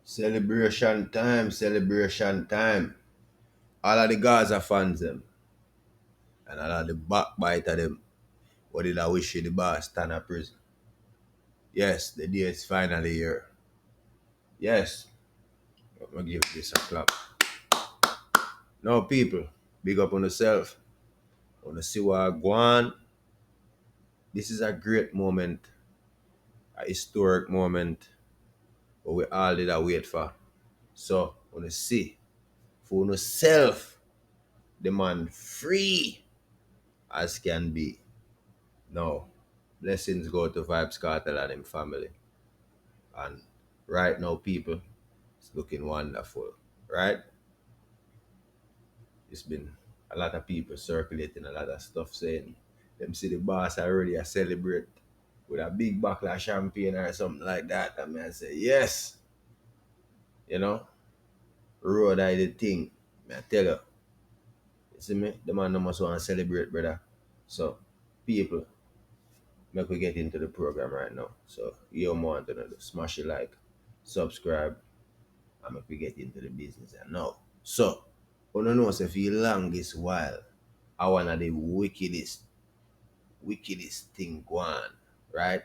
Celebration time, celebration time. All of the Gaza fans them and all of the backbiter them. What did I wish you the boss stand at prison? Yes, the day is finally here. Yes, I'm gonna give this a clap. Now people, big up on yourself. Wanna see what I go on. This is a great moment, a historic moment, what we all did a wait for. So wanna see for yourself the man free as can be. No. Blessings go to Vybz Kartel and him family. And right now, people, it's looking wonderful. Right? It's been a lot of people circulating a lot of stuff saying them see the boss already a celebrate with a big bottle of champagne or something like that. And I say, yes, you know, road I the thing. I tell you see me, the man no must want to celebrate, brother. So, people, make we get into the program right now. So you want to know, smash it like, subscribe, and make we get into the business and now. So, you know say for the longest while, I one of the wickedest thing go on, right?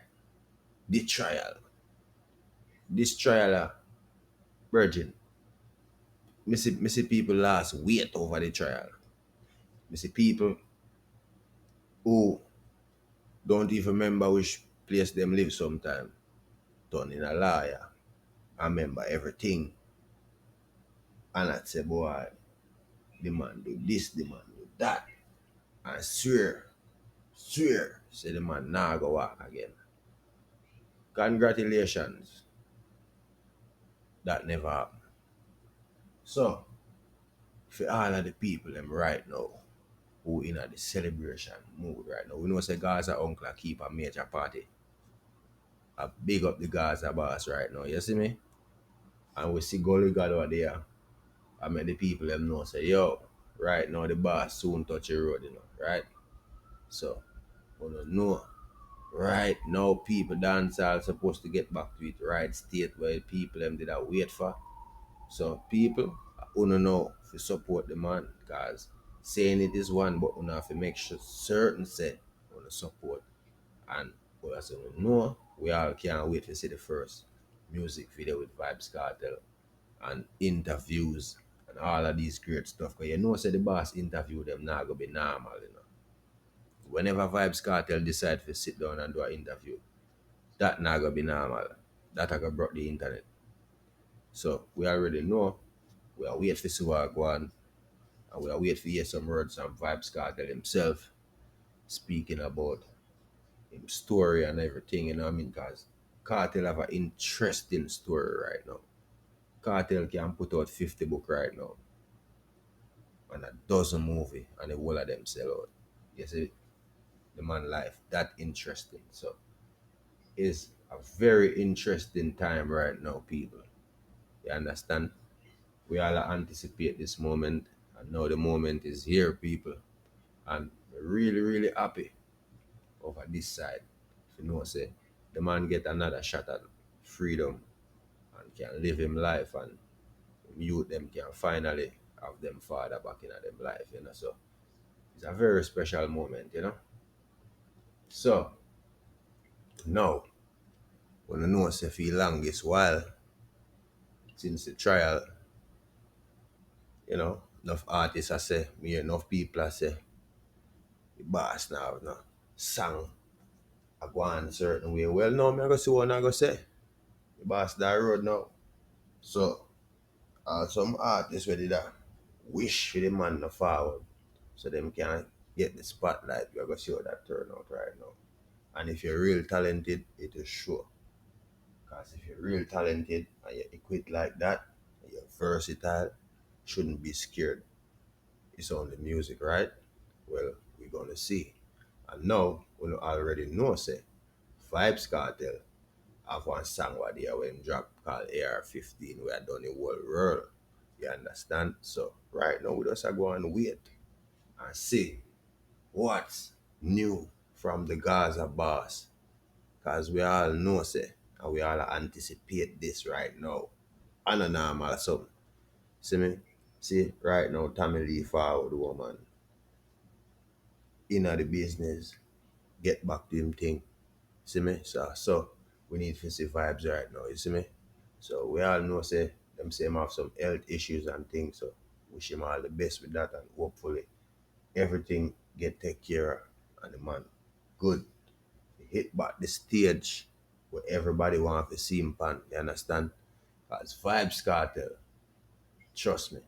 The trial. This trial, virgin. Me see people last wait over the trial. Me see people who don't even remember which place them live sometime. Turn in a liar. I remember everything. And I say, boy, the man do this, the man do that. I swear, say the man nah go walk again. Congratulations, that never happened. So, for all of the people them right now who in a the celebration mood right now, we know say Gaza uncle keep a major party. I big up the Gaza boss right now, you see me? And we see Gully God over there. I make the people them know say, yo, right now the boss soon touch the road, right? So, we don't know. Right now, people dancehall supposed to get back to it right state where people them did a wait for. So people, wanna know if you support the man, cause saying it is one, but you have to make sure certain say wanna support. And we also know we all can't wait to see the first music video with Vybz Kartel and interviews and all of these great stuff. Cause you know say the boss interview them not gonna be normal. Whenever Vybz Kartel decide to sit down and do an interview, that not gonna be normal. That I gonna broke the internet. So we already know. We are wait for see what go on, and we are wait for hear some words from Vybz Kartel himself speaking about his story and everything. You know what I mean? Cause Kartel have an interesting story right now. Kartel can put out 50 book right now and a dozen movie and the whole of them sell out. You see the man life that interesting. So it's a very interesting time right now, people. You understand? We all anticipate this moment, and now the moment is here, people. And we're really, really happy over this side. If you know, say, the man get another shot at freedom and can live him life, and youth them can finally have them father back in them life. So it's a very special moment. So now, when you know, say, for the longest while since the trial, enough artists I say, me hear enough people I say, the boss now, song I go on a certain way. Well, no, me I go see what I go say. The boss that road now. So, some artists ready that wish for the man to forward so them can get the spotlight. We are going to see how that turn out right now. And if you're real talented, it will show. Because if you're real talented and you equate like that, and you're versatile, shouldn't be scared. It's only music, right? Well, we're going to see. And now, we already know, say, Vybz Kartel have one song what they when drop called AR-15 where I done the whole world. You understand? So right now we just are going to wait and see what's new from the Gaza boss. Cause we all know say and we all anticipate this right now. and a normal something. See me? See, right now, Tommy Lee forward woman in the business, get back to him thing. See me? So we need to see vibes right now, you see me? So we all know say them say him have some health issues and things, so wish him all the best with that and hopefully everything get take care of and the man good. He hit back the stage where everybody want to see him pan, you understand? Cause Vybz Kartel, trust me,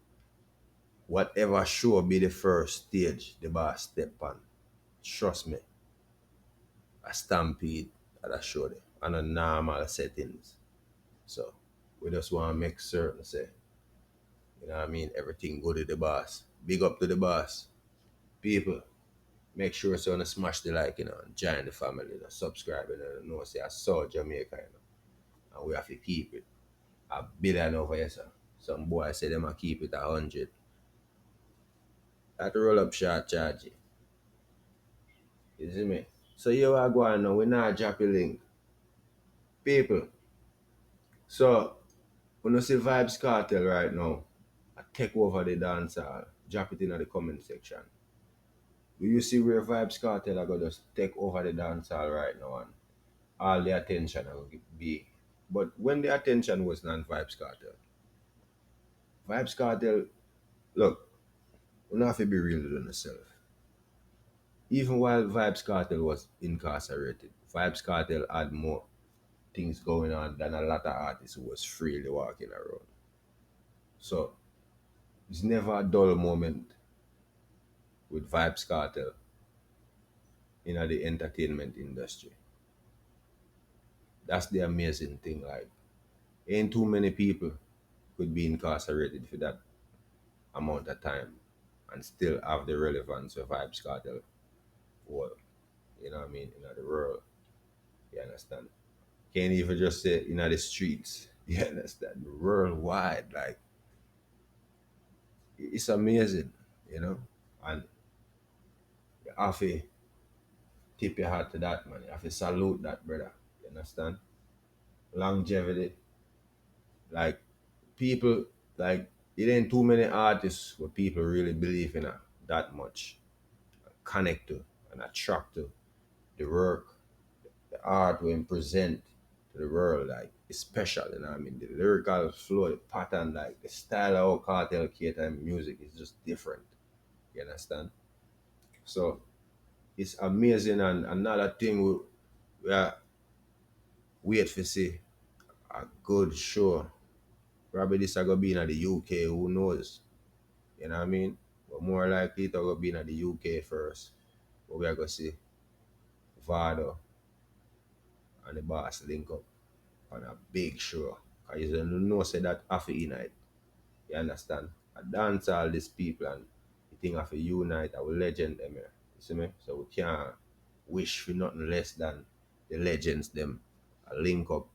whatever show be the first stage the boss step on, trust me, a stampede at a show there on a normal settings. So we just want to make certain say, you know what I mean, everything good to the boss. Big up to the boss. People, make sure so you smash the like, and join the family, subscribe, know say I saw Jamaica, and we have to keep it a billion over here, sir. Some boy say them a keep it 100. That roll up short charge. You see me? So you are going now, we not drop a link. People, so when you see Vybz Cartel right now, I take over the dance hall. Drop it in the comment section. Do you see where Vybz Cartel are going to just take over the dance hall right now and all the attention will be. But when the attention was not Vybz Cartel, look, we don't have to be real with yourself. Even while Vybz Cartel was incarcerated, Vybz Cartel had more things going on than a lot of artists who was freely walking around. So it's never a dull moment with Vybz Cartel in the entertainment industry. That's the amazing thing. Like, ain't too many people could be incarcerated for that amount of time and still have the relevance of Vybz Cartel for, you know what I mean, in the world. You understand? Can't even just say in the streets. You understand? Worldwide. Like, it's amazing, you know? And you have to tip your hat to that, man. You have to salute that, brother. You understand? Longevity. Like, people, like, it ain't too many artists where people really believe in that much. Connect to and attract to the work, the art we present to the world, like, it's special, you know what I mean? The lyrical flow, the pattern, like, the style of how Cartel cater music is just different. You understand? So, it's amazing, and another thing we are wait for see a good show. Probably this are gonna be in the UK, who knows? You know what I mean? But more likely it's gonna be in the UK first. But we are gonna see Vado and the boss link up on a big show. Cause you know say that after unite. You understand? I dance all these people and the thing have to unite our legend them here. You see me? So we can't wish for nothing less than the legends them link up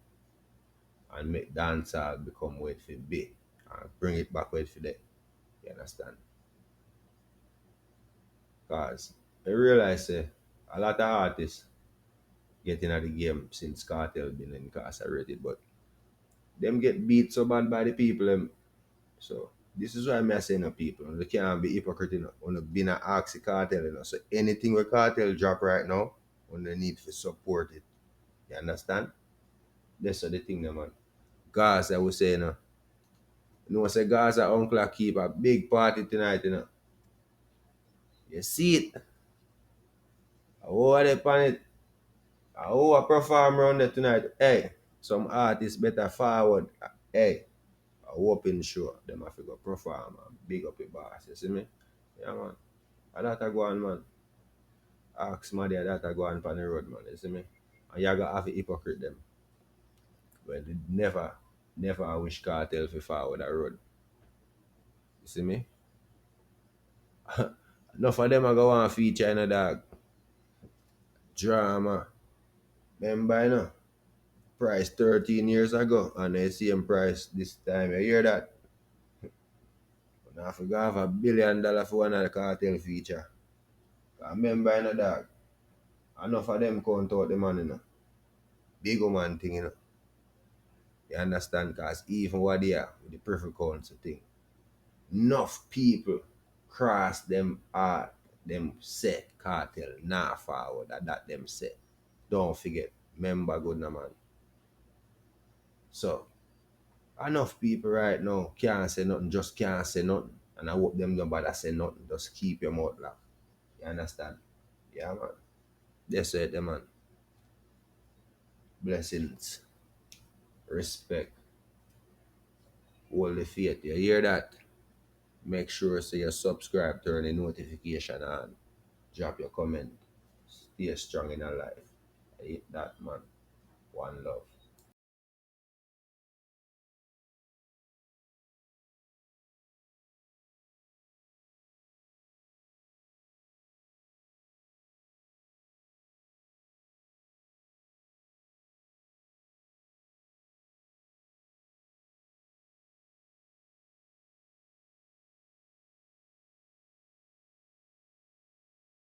and make dancehall become what it should be. And bring it back where it should be. You understand? Cause I realize a lot of artists get in the game since Cartel been incarcerated, but them get beat so bad by the people them. So this is why I'm saying to people, you can't be hypocrite, on the been an oxy cartel, So anything with cartel drop right now, on the need to support it. You understand? That's the thing, man. Gaza, I was saying, say Gaza uncle keep a big party tonight, You see it? How are they on it? How I perform around there tonight? Hey, some artists better forward. Hey, I open show. Them have to go perform and big up your boss. You see me? Yeah, man. And that a go on, man. Ask my dad that I go on the road, man. You see me? And you gotta have a hypocrite them. But they never I wish cartel for forward that road. You see me? Enough of them I go on feature in a dog. Drama. Remember, price 13 years ago and the same price this time. You hear that? And I forgot have $1 billion for one of the cartel feature. I remember, dog. Enough of them count out the money, Big man thing, You understand? Because even what they are with the Privy Council thing, enough people cross them art, them set cartel, nah forward that them set. Don't forget, remember good na man. So enough people right now can't say nothing, just can't say nothing. And I hope them don't bother say nothing. Just keep your mouth locked. You understand? Yeah man. That's it, man. Blessings, respect, hold the faith. You hear that? Make sure so you subscribe, turn the notification on, drop your comment. Stay strong in your life. I hate that man. One love.